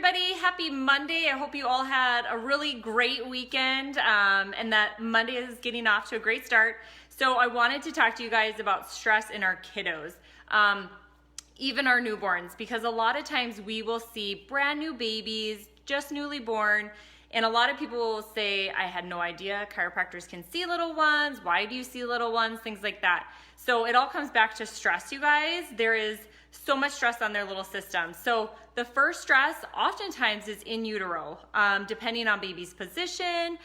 everybody, happy Monday. I hope you all had a really great weekend and that Monday is getting off to a great start. So I wanted to talk to you guys about stress in our kiddos, even our newborns, because a lot of times we will see brand new babies, just newly born, and a lot of people will say, I had no idea chiropractors can see little ones. Why do you see little ones? Things like that. So it all comes back to stress, you guys. There is so much stress on their little system. So the first stress oftentimes is in utero, depending on baby's position,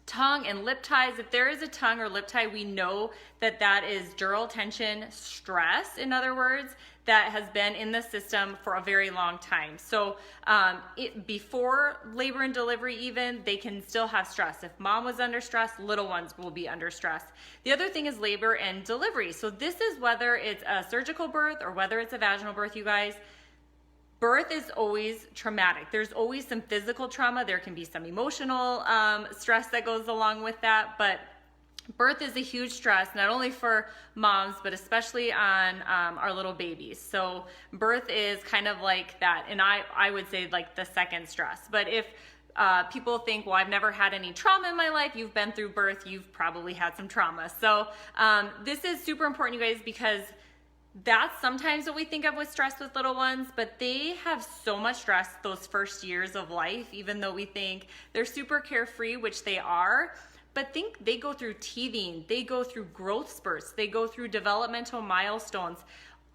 tongue and lip ties. If there is a tongue or lip tie, we know that that is dural tension stress, in other words, that has been in the system for a very long time. So before labor and delivery even, they can still have stress. If mom was under stress, little ones will be under stress. The other thing is labor and delivery. So this is whether it's a surgical birth or whether it's a vaginal birth, you guys. Birth is always traumatic. There's always some physical trauma. There can be some emotional stress that goes along with that, but birth is a huge stress, not only for moms, but especially on our little babies. So birth is kind of like that, and I would say like the second stress. But if people think, well, I've never had any trauma in my life, you've been through birth, you've probably had some trauma. So this is super important, you guys, because that's sometimes what we think of with stress with little ones, but they have so much stress those first years of life, even though we think they're super carefree, which they are. But think they go through teething, they go through growth spurts, they go through developmental milestones.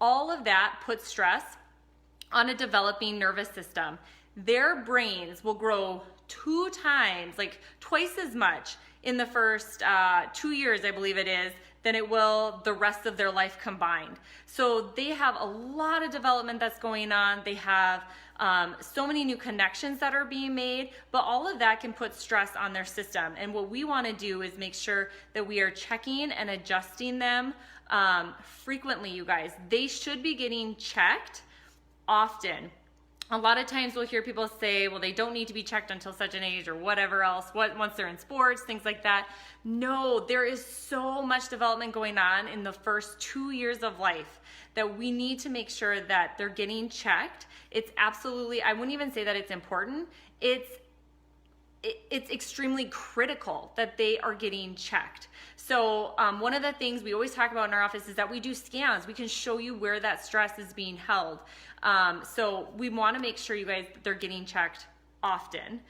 All of that puts stress on a developing nervous system. Their brains will grow 2 times, like twice as much in the first 2 years, I believe it is, than it will the rest of their life combined. So they have a lot of development that's going on. They have so many new connections that are being made, but all of that can put stress on their system. And what we want to do is make sure that we are checking and adjusting them frequently, you guys. They should be getting checked often. A lot of times we'll hear people say, well, they don't need to be checked until such an age or whatever else, once they're in sports, things like that. No, there is so much development going on in the first 2 years of life that we need to make sure that they're getting checked. It's absolutely, I wouldn't even say that it's important. It's extremely critical that they are getting checked. So one of the things we always talk about in our office is that we do scans. We can show you where that stress is being held. So we want to make sure you guys, they're getting checked often.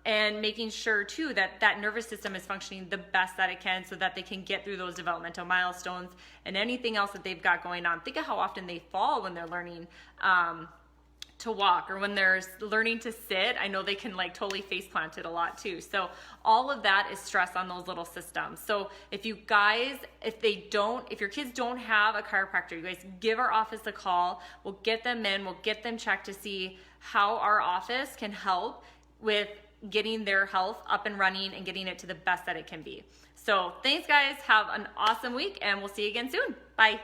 And making sure too that that nervous system is functioning the best that it can so that they can get through those developmental milestones and anything else that they've got going on. Think of how often they fall when they're learning to walk, or when they're learning to sit. I know they can like totally face plant it a lot too. So all of that is stress on those little systems. So if you guys, if your kids don't have a chiropractor, you guys give our office a call. We'll get them in, we'll get them checked to see how our office can help with getting their health up and running and getting it to the best that it can be. So thanks guys, have an awesome week, and we'll see you again soon. Bye.